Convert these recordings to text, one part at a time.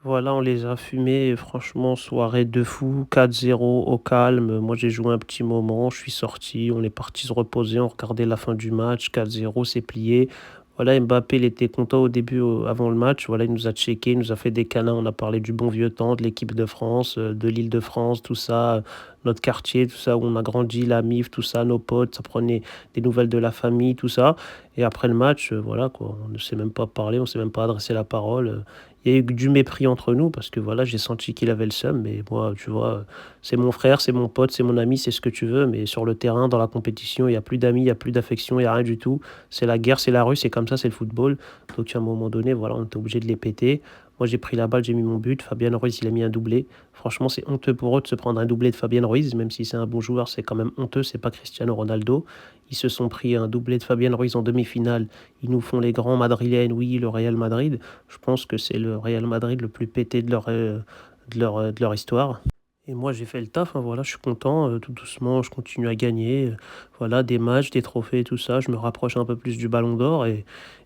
Voilà, on les a fumés, franchement, soirée de fou, 4-0 au calme. Moi, j'ai joué un petit moment, je suis sorti, on est parti se reposer, on regardait la fin du match, 4-0, c'est plié. Voilà, Mbappé, il était content au début, avant le match. Voilà, il nous a checké, il nous a fait des câlins, on a parlé du bon vieux temps, de l'équipe de France, de l'Île-de-France, tout ça, notre quartier, tout ça, où on a grandi, la MIF, tout ça, nos potes, ça prenait des nouvelles de la famille, tout ça. Et après le match, voilà, quoi, on ne s'est même pas parlé, on s'est même pas adressé la parole. Il y a eu du mépris entre nous parce que voilà, j'ai senti qu'il avait le seum. Mais moi, tu vois, c'est mon frère, c'est mon pote, c'est mon ami, c'est ce que tu veux. Mais sur le terrain, dans la compétition, il n'y a plus d'amis, il n'y a plus d'affection, il n'y a rien du tout. C'est la guerre, c'est la rue, c'est comme ça, c'est le football. Donc à un moment donné, voilà, on était obligé de les péter. Moi, j'ai pris la balle, j'ai mis mon but. Fabien Ruiz, il a mis un doublé. Franchement, c'est honteux pour eux de se prendre un doublé de Fabien Ruiz, même si c'est un bon joueur, c'est quand même honteux. C'est pas Cristiano Ronaldo. Ils se sont pris un doublé de Fabien Ruiz en demi-finale. Ils nous font les grands madrilènes, oui, le Real Madrid. Je pense que c'est le Real Madrid le plus pété de leur histoire. Et moi, j'ai fait le taf, hein, voilà, je suis content, tout doucement, je continue à gagner, voilà, des matchs, des trophées, tout ça. Je me rapproche un peu plus du Ballon d'Or et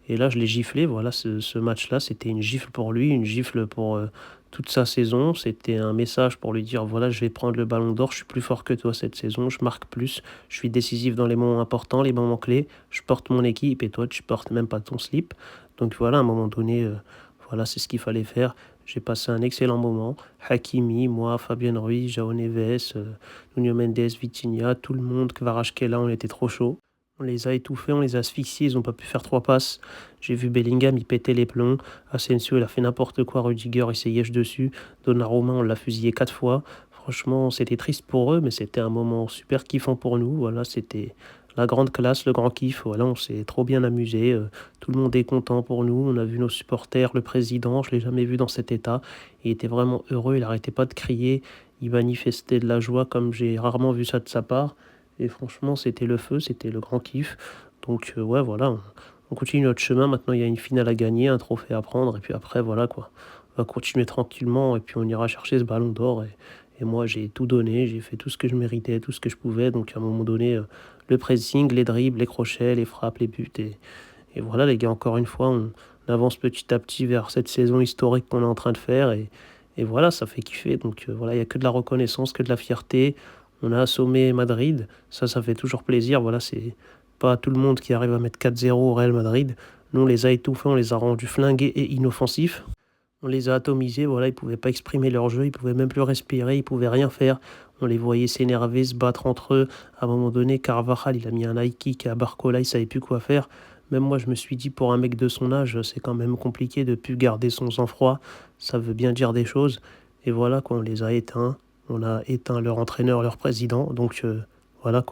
là, je l'ai giflé. Voilà, ce match-là, c'était une gifle pour lui, une gifle pour toute sa saison. C'était un message pour lui dire, voilà, je vais prendre le Ballon d'Or, je suis plus fort que toi cette saison, je marque plus, je suis décisif dans les moments importants, les moments clés, je porte mon équipe et toi, tu portes même pas ton slip. Donc voilà, à un moment donné, voilà, c'est ce qu'il fallait faire. J'ai passé un excellent moment. Hakimi, moi, Fabien Ruiz, João Neves, Nuno Mendes, Vitinha, tout le monde, Kvaratskhelia, on était trop chaud. On les a étouffés, on les a asphyxiés, ils n'ont pas pu faire trois passes. J'ai vu Bellingham, il pétait les plombs. Asensio, il a fait n'importe quoi. Rudiger, il s'est yèche dessus. Donnarumma, on l'a fusillé 4 fois. Franchement, c'était triste pour eux, mais c'était un moment super kiffant pour nous. Voilà, c'était la grande classe, le grand kiff. Voilà, on s'est trop bien amusé. Tout le monde est content pour nous. On a vu nos supporters, le président, je ne l'ai jamais vu dans cet état. Il était vraiment heureux, il n'arrêtait pas de crier. Il manifestait de la joie comme j'ai rarement vu ça de sa part. Et franchement, c'était le feu, c'était le grand kiff. Donc, ouais, voilà, on continue notre chemin. Maintenant, il y a une finale à gagner, un trophée à prendre. Et puis après, voilà quoi. On va continuer tranquillement et puis on ira chercher ce ballon d'or. Et moi, j'ai tout donné, j'ai fait tout ce que je méritais, tout ce que je pouvais. Donc, à un moment donné, le pressing, les dribbles, les crochets, les frappes, les buts. Et voilà, les gars, encore une fois, on avance petit à petit vers cette saison historique qu'on est en train de faire. Et voilà, ça fait kiffer. Donc voilà, il n'y a que de la reconnaissance, que de la fierté. On a assommé Madrid. Ça fait toujours plaisir. Voilà, c'est pas tout le monde qui arrive à mettre 4-0 au Real Madrid. Nous, on les a étouffés, on les a rendus flingués et inoffensifs. On les a atomisés, voilà, ils pouvaient pas exprimer leur jeu, ils pouvaient même plus respirer, ils pouvaient rien faire. On les voyait s'énerver, se battre entre eux. À un moment donné, Carvajal, il a mis un high kick à Barcola, il savait plus quoi faire. Même moi, je me suis dit, pour un mec de son âge, c'est quand même compliqué de plus garder son sang-froid. Ça veut bien dire des choses. Et voilà, quoi, on les a éteints. On a éteint leur entraîneur, leur président. Donc, voilà, quoi.